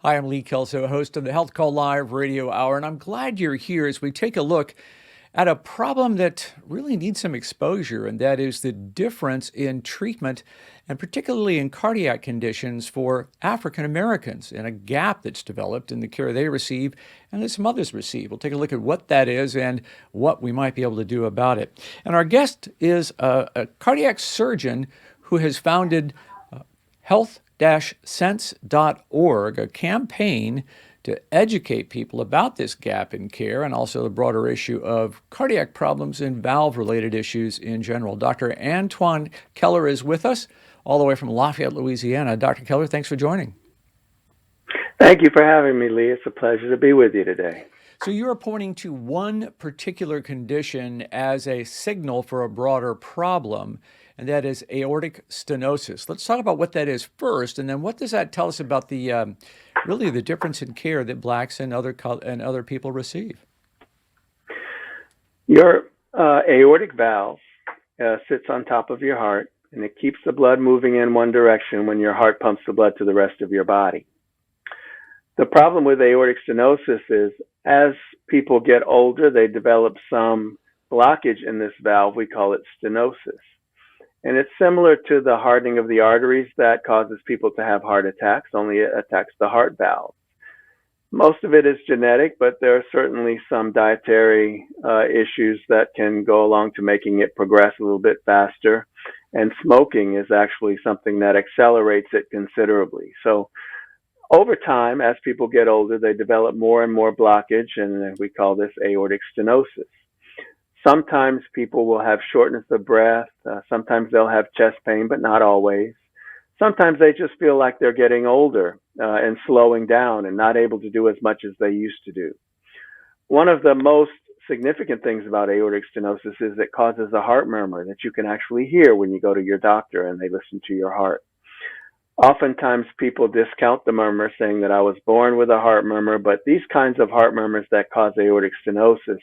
Hi, I'm Lee Kelso, host of the Health Call Live Radio Hour, and I'm glad you're here as we take a look at a problem that really needs some exposure, and that is the difference in treatment, and particularly in cardiac conditions for African Americans, and a gap that's developed in the care they receive and that some others receive. We'll take a look at what that is and what we might be able to do about it. And our guest is a cardiac surgeon who has founded health-sense.org, a campaign to educate people about this gap in care and also the broader issue of cardiac problems and valve-related issues in general. Dr. Antoine Keller is with us all the way from Lafayette, Louisiana. Dr. Keller, thanks for joining. Thank you for having me, Lee. It's a pleasure to be with you today. So you're pointing to one particular condition as a signal for a broader problem, and that is aortic stenosis. Let's talk about what that is first, and then what does that tell us about the really the difference in care that blacks and other people receive? Your aortic valve sits on top of your heart, and it keeps the blood moving in one direction when your heart pumps the blood to the rest of your body. The problem with aortic stenosis is as people get older, they develop some blockage in this valve. We call it stenosis. And it's similar to the hardening of the arteries that causes people to have heart attacks, only it attacks the heart valve. Most of it is genetic, but there are certainly some dietary issues that can go along to making it progress a little bit faster. And smoking is actually something that accelerates it considerably. So over time, as people get older, they develop more and more blockage, and we call this aortic stenosis. Sometimes people will have shortness of breath. Sometimes they'll have chest pain, but not always. Sometimes they just feel like they're getting older and slowing down and not able to do as much as they used to do. One of the most significant things about aortic stenosis is it causes a heart murmur that you can actually hear when you go to your doctor and they listen to your heart. Oftentimes people discount the murmur, saying that I was born with a heart murmur, but these kinds of heart murmurs that cause aortic stenosis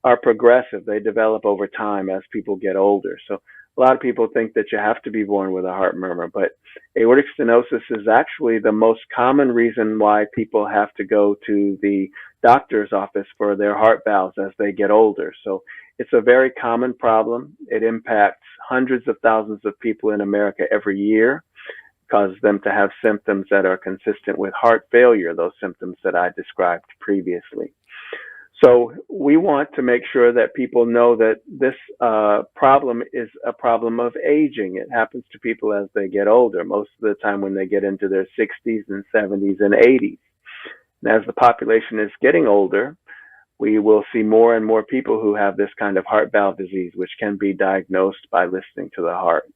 are progressive. They develop over time as people get older. So a lot of people think that you have to be born with a heart murmur, but aortic stenosis is actually the most common reason why people have to go to the doctor's office for their heart valves as they get older. So it's a very common problem. It impacts hundreds of thousands of people in America every year, causes them to have symptoms that are consistent with heart failure, those symptoms that I described previously. So we want to make sure that people know that this problem is a problem of aging. It happens to people as they get older, most of the time when they get into their 60s and 70s and 80s. And as the population is getting older, we will see more and more people who have this kind of heart valve disease, which can be diagnosed by listening to the heart.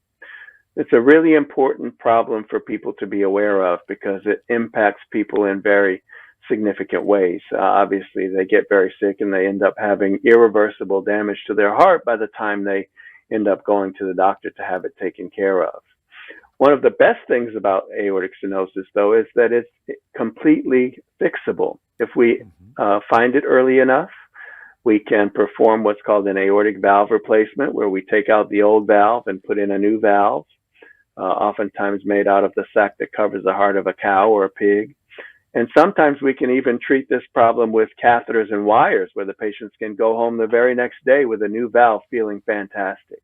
It's a really important problem for people to be aware of because it impacts people in very significant ways. Obviously, they get very sick and they end up having irreversible damage to their heart by the time they end up going to the doctor to have it taken care of. One of the best things about aortic stenosis, though, is that it's completely fixable. If we find it early enough, we can perform what's called an aortic valve replacement, where we take out the old valve and put in a new valve, oftentimes made out of the sac that covers the heart of a cow or a pig. And sometimes we can even treat this problem with catheters and wires, where the patients can go home the very next day with a new valve feeling fantastic.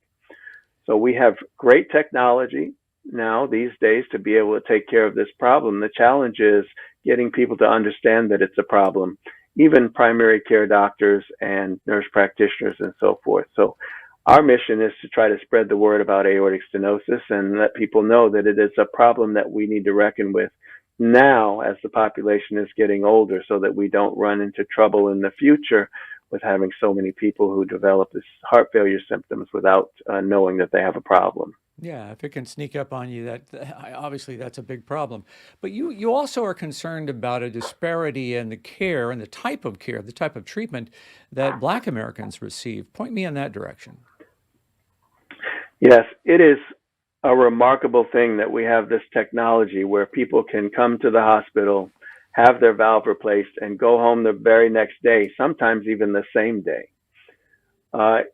So we have great technology now these days to be able to take care of this problem. The challenge is getting people to understand that it's a problem, even primary care doctors and nurse practitioners and so forth. So our mission is to try to spread the word about aortic stenosis and let people know that it is a problem that we need to reckon with now as the population is getting older, so that we don't run into trouble in the future with having so many people who develop this heart failure symptoms without knowing that they have a problem. Yeah, if it can sneak up on you, that obviously that's a big problem. But you also are concerned about a disparity in the care and the type of care, the type of treatment that Black Americans receive. Point me in that direction. Yes, it is a remarkable thing that we have this technology where people can come to the hospital, have their valve replaced, and go home the very next day, sometimes even the same day.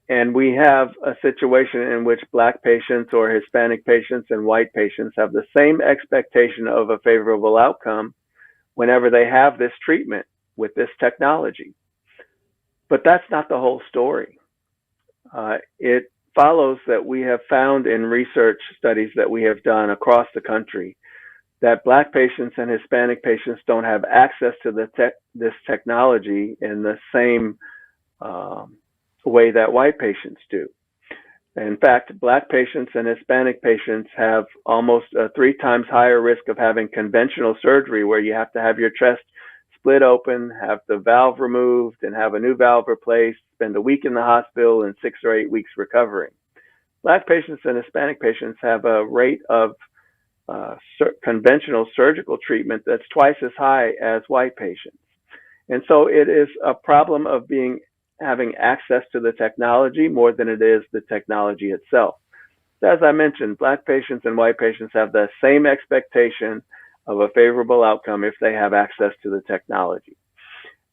And we have a situation in which Black patients or Hispanic patients and white patients have the same expectation of a favorable outcome whenever they have this treatment with this technology. But that's not the whole story. It follows that we have found in research studies that we have done across the country that Black patients and Hispanic patients don't have access to this technology in the same way that white patients do. In fact, Black patients and Hispanic patients have almost a 3 times higher risk of having conventional surgery, where you have to have your chest split open, have the valve removed, and have a new valve replaced, spend a week in the hospital, and 6 or 8 weeks recovering. Black patients and Hispanic patients have a rate of conventional surgical treatment that's twice as high as white patients. And so it is a problem of having access to the technology more than it is the technology itself. As I mentioned, Black patients and white patients have the same expectation of a favorable outcome if they have access to the technology.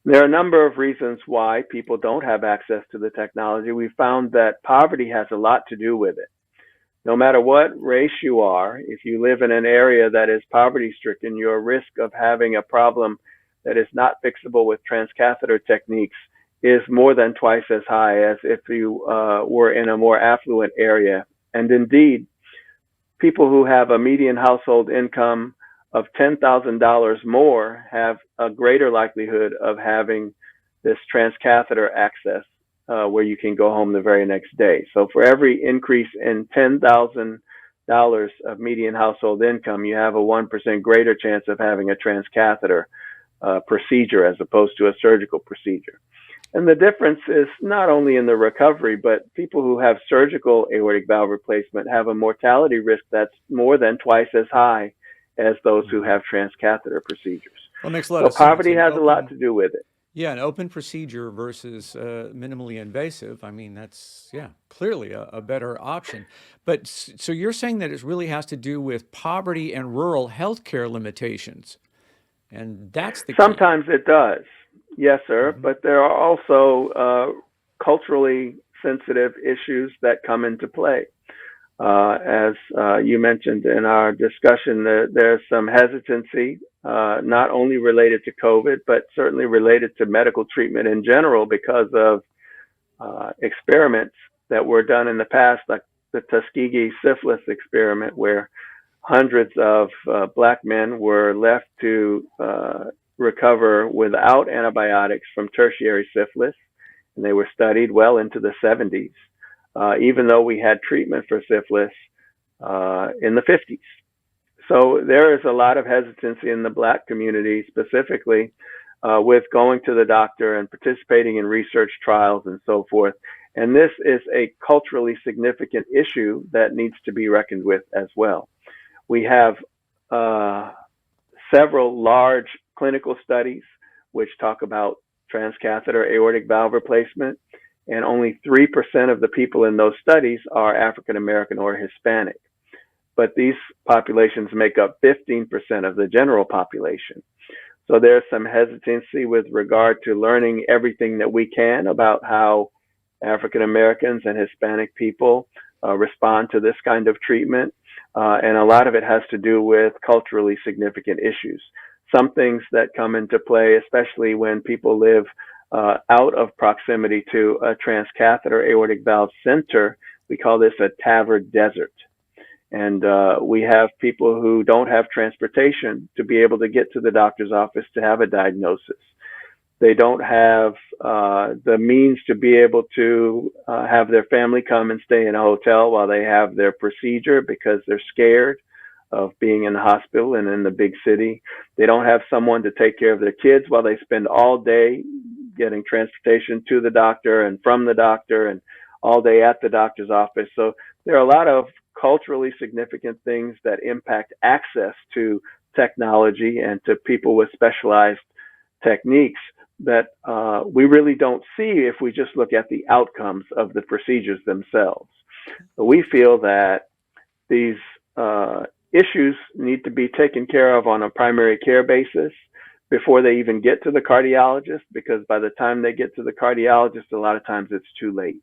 There are a number of reasons why people don't have access to the technology. We found that poverty has a lot to do with it. No matter what race you are, if you live in an area that is poverty stricken, your risk of having a problem that is not fixable with transcatheter techniques is more than twice as high as if you were in a more affluent area. And indeed, people who have a median household income of $10,000 more have a greater likelihood of having this transcatheter access where you can go home the very next day. So for every increase in $10,000 of median household income, you have a 1% greater chance of having a transcatheter procedure as opposed to a surgical procedure. And the difference is not only in the recovery, but people who have surgical aortic valve replacement have a mortality risk that's more than twice as high as those who have transcatheter procedures. Well, it makes a lot so of sense. Poverty has a lot to do with it. Yeah, an open procedure versus minimally invasive. I mean, that's, clearly a better option. But so you're saying that it really has to do with poverty and rural healthcare limitations. And that's the key. Sometimes it does. Yes, sir. Mm-hmm. But there are also culturally sensitive issues that come into play. As you mentioned in our discussion, there's some hesitancy, not only related to COVID, but certainly related to medical treatment in general because of experiments that were done in the past, like the Tuskegee syphilis experiment, where hundreds of Black men were left to recover without antibiotics from tertiary syphilis, and they were studied well into the 70s. Even though we had treatment for syphilis in the 50s. So there is a lot of hesitancy in the Black community specifically with going to the doctor and participating in research trials and so forth. And this is a culturally significant issue that needs to be reckoned with as well. We have several large clinical studies which talk about transcatheter aortic valve replacement, and only 3% of the people in those studies are African American or Hispanic. But these populations make up 15% of the general population. So there's some hesitancy with regard to learning everything that we can about how African Americans and Hispanic people respond to this kind of treatment. And a lot of it has to do with culturally significant issues. Some things that come into play, especially when people live out of proximity to a transcatheter aortic valve center, we call this a TAVR desert. And we have people who don't have transportation to be able to get to the doctor's office to have a diagnosis. They don't have the means to be able to have their family come and stay in a hotel while they have their procedure because they're scared of being in the hospital and in the big city. They don't have someone to take care of their kids while they spend all day getting transportation to the doctor and from the doctor and all day at the doctor's office. So there are a lot of culturally significant things that impact access to technology and to people with specialized techniques that we really don't see if we just look at the outcomes of the procedures themselves. But we feel that these issues need to be taken care of on a primary care basis before they even get to the cardiologist, because by the time they get to the cardiologist, a lot of times it's too late.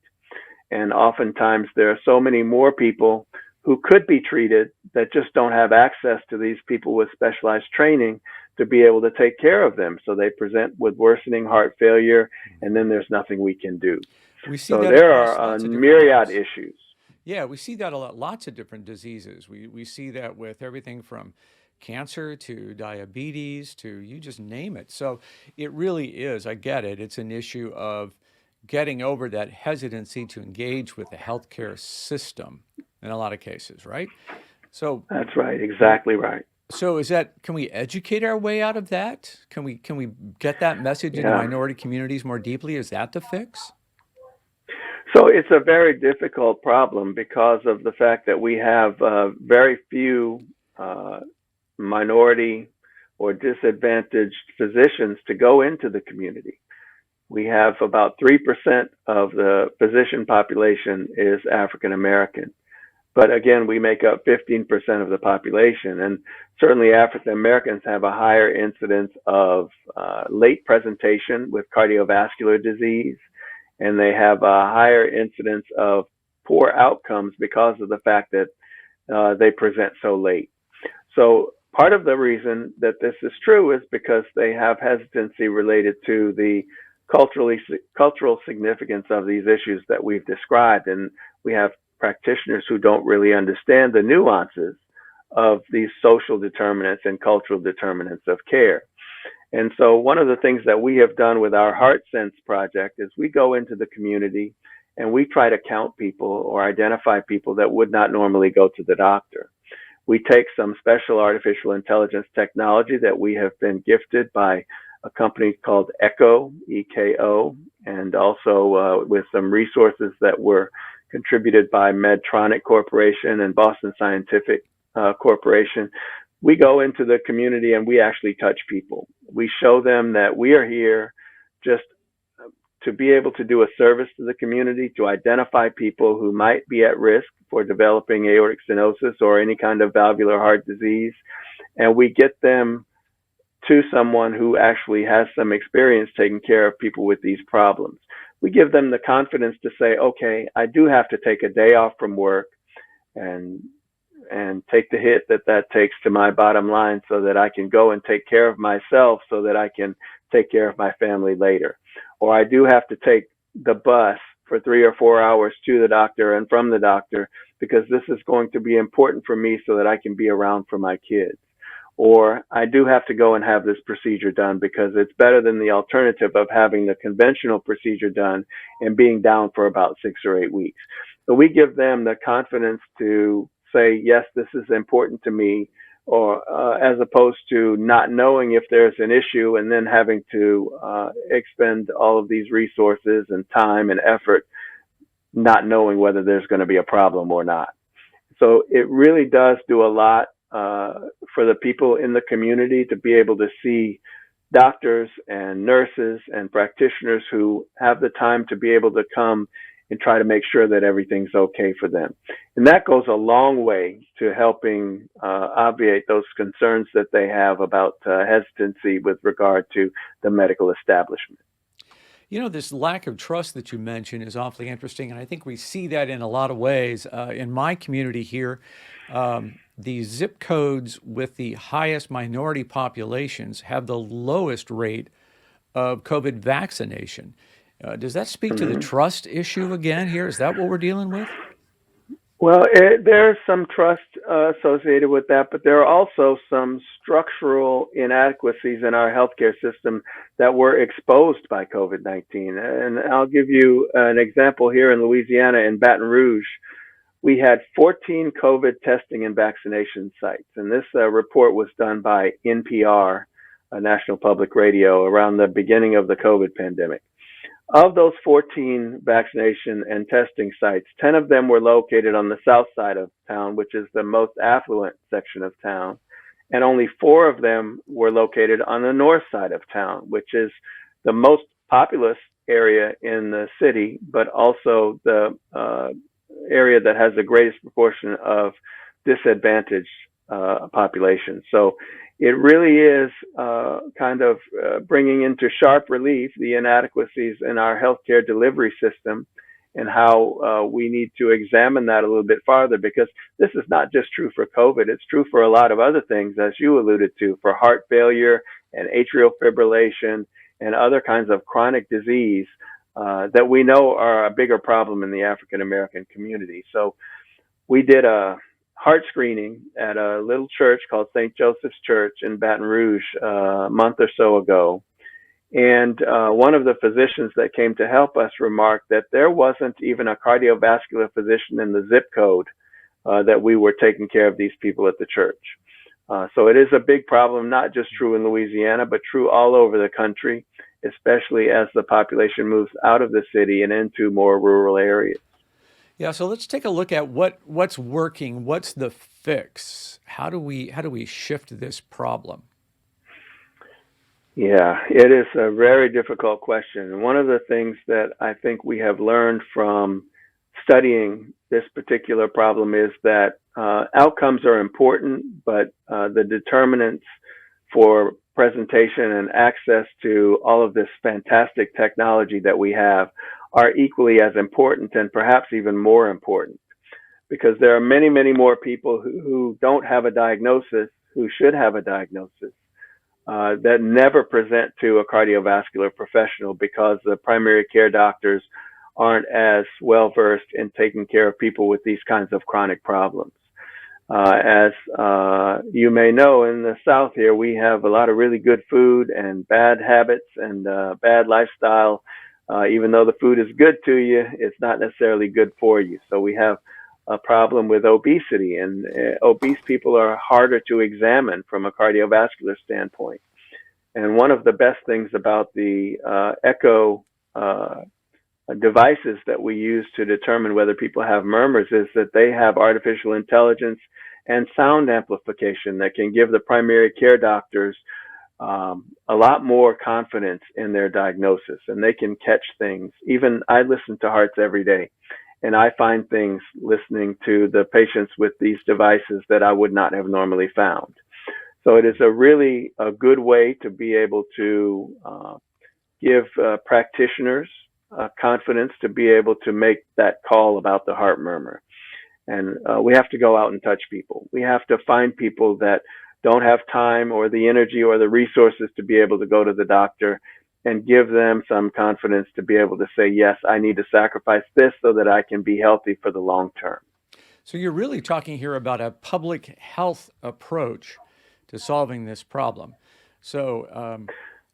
And oftentimes there are so many more people who could be treated that just don't have access to these people with specialized training to be able to take care of them. So they present with worsening heart failure, and then there's nothing we can do. We see So that there across are a lots of different myriad healths. issues. Yeah, we see that a lot, lots of different diseases. We see that with everything from cancer to diabetes to you just name it. So it really is, I get it. It's an issue of getting over that hesitancy to engage with the healthcare system in a lot of cases, right? So That's right, exactly right. so is that, can we educate our way out of that? Can we get that message into Yeah. minority communities more deeply? Is that the fix? So it's a very difficult problem because of the fact that we have very few uh, minority or disadvantaged physicians to go into the community. We have about 3% of the physician population is African American. But again, we make up 15% of the population. And certainly African Americans have a higher incidence of late presentation with cardiovascular disease, and they have a higher incidence of poor outcomes because of the fact that they present so late. So part of the reason that this is true is because they have hesitancy related to the cultural significance of these issues that we've described, and we have practitioners who don't really understand the nuances of these social determinants and cultural determinants of care. And so one of the things that we have done with our Heart Sense project is we go into the community and we try to count people or identify people that would not normally go to the doctor. We take some special artificial intelligence technology that we have been gifted by a company called ECHO, EKO, and also with some resources that were contributed by Medtronic Corporation and Boston Scientific Corporation. We go into the community and we actually touch people. We show them that we are here just to be able to do a service to the community, to identify people who might be at risk for developing aortic stenosis or any kind of valvular heart disease. And we get them to someone who actually has some experience taking care of people with these problems. We give them the confidence to say, okay, I do have to take a day off from work and take the hit that that takes to my bottom line so that I can go and take care of myself so that I can take care of my family later. Or I do have to take the bus for 3 or 4 hours to the doctor and from the doctor because this is going to be important for me so that I can be around for my kids. Or I do have to go and have this procedure done because it's better than the alternative of having the conventional procedure done and being down for about 6 or 8 weeks. So we give them the confidence to say, yes, this is important to me, or as opposed to not knowing if there's an issue and then having to expend all of these resources and time and effort, not knowing whether there's going to be a problem or not. So it really does do a lot for the people in the community to be able to see doctors and nurses and practitioners who have the time to be able to come and try to make sure that everything's okay for them. And that goes a long way to helping obviate those concerns that they have about hesitancy with regard to the medical establishment. You know, this lack of trust that you mentioned is awfully interesting, and I think we see that in a lot of ways. In my community here, the zip codes with the highest minority populations have the lowest rate of COVID vaccination. Does that speak to the Mm-hmm. trust issue again here? Is that what we're dealing with? Well, there's some trust associated with that, but there are also some structural inadequacies in our healthcare system that were exposed by COVID-19. And I'll give you an example here in Louisiana, in Baton Rouge. We had 14 COVID testing and vaccination sites. And this report was done by NPR, National Public Radio, around the beginning of the COVID pandemic. Of those 14 vaccination and testing sites, 10 of them were located on the south side of town, which is the most affluent section of town, and only 4 of them were located on the north side of town, which is the most populous area in the city, but also the area that has the greatest proportion of disadvantaged population. So it really is kind of bringing into sharp relief the inadequacies in our healthcare delivery system and how we need to examine that a little bit farther, because this is not just true for COVID. It's true for a lot of other things, as you alluded to, for heart failure and atrial fibrillation and other kinds of chronic disease that we know are a bigger problem in the African American community. So we did a heart screening at a little church called St. Joseph's Church in Baton Rouge a month or so ago. And one of the physicians that came to help us remarked that there wasn't even a cardiovascular physician in the zip code that we were taking care of these people at the church. So it is a big problem, not just true in Louisiana, but true all over the country, especially as the population moves out of the city and into more rural areas. Yeah, so let's take a look at what's working. What's the fix? How do we shift this problem? Yeah, it is a very difficult question. And one of the things that I think we have learned from studying this particular problem is that outcomes are important, but the determinants for presentation and access to all of this fantastic technology that we have are equally as important, and perhaps even more important, because there are many, many more people who don't have a diagnosis, who should have a diagnosis, that never present to a cardiovascular professional because the primary care doctors aren't as well versed in taking care of people with these kinds of chronic problems. As you may know, in the South here, we have a lot of really good food and bad habits and bad lifestyle. Even though the food is good to you, it's not necessarily good for you. So we have a problem with obesity, and obese people are harder to examine from a cardiovascular standpoint. And one of the best things about the echo devices that we use to determine whether people have murmurs is that they have artificial intelligence and sound amplification that can give the primary care doctors a lot more confidence in their diagnosis, and they can catch things. Even I listen to hearts every day, and I find things listening to the patients with these devices that I would not have normally found. So it is a good way to be able to give practitioners confidence to be able to make that call about the heart murmur. And we have to go out and touch people. We have to find people that don't have time or the energy or the resources to be able to go to the doctor, and give them some confidence to be able to say, yes, I need to sacrifice this so that I can be healthy for the long term. So you're really talking here about a public health approach to solving this problem. So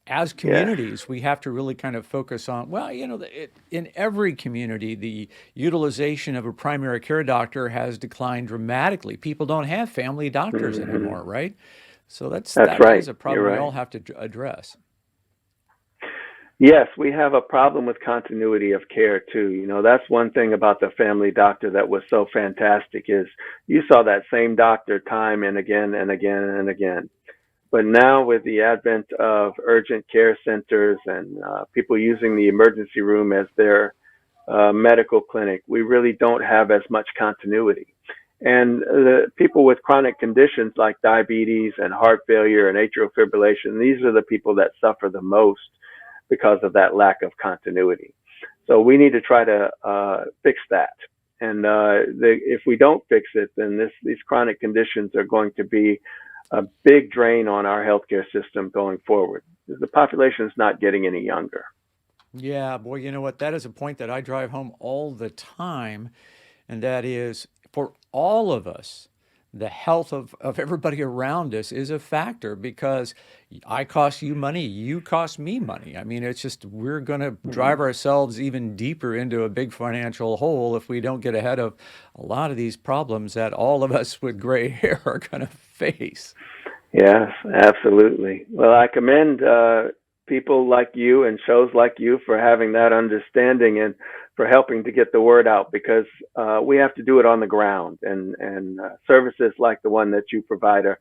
as Yes. communities, we have to really kind of focus on, well, in every community, the utilization of a primary care doctor has declined dramatically. People don't have family doctors Hmm. anymore, right? So That's that is right. a You're problem we all right. have to address. Yes, we have a problem with continuity of care too. You know, that's one thing about the family doctor that was so fantastic is you saw that same doctor time and again and again and again. But now with the advent of urgent care centers and people using the emergency room as their medical clinic, we really don't have as much continuity. And the people with chronic conditions like diabetes and heart failure and atrial fibrillation, these are the people that suffer the most because of that lack of continuity. So we need to try to fix that. And if we don't fix it, then these chronic conditions are going to be a big drain on our healthcare system going forward. The population is not getting any younger. Yeah, boy, you know what? That is a point that I drive home all the time. And that is for all of us, the health of everybody around us is a factor because I cost you money, you cost me money. I mean, it's just we're going to drive Mhm. ourselves even deeper into a big financial hole if we don't get ahead of a lot of these problems that all of us with gray hair are going to face. Yes, absolutely. Well, I commend people like you and shows like you for having that understanding and for helping to get the word out, because we have to do it on the ground, and services like the one that you provide are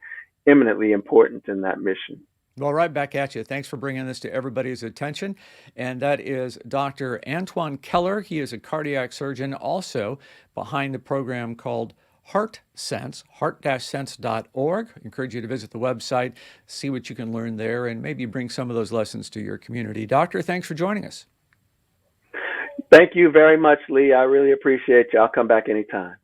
eminently important in that mission. Well, right back at you. Thanks for bringing this to everybody's attention. And that is Dr. Antoine Keller. He is a cardiac surgeon, also behind the program called Heart Sense, heart-sense.org. I encourage you to visit the website, see what you can learn there, and maybe bring some of those lessons to your community. Doctor, thanks for joining us. Thank you very much, Lee. I really appreciate you. I'll come back anytime.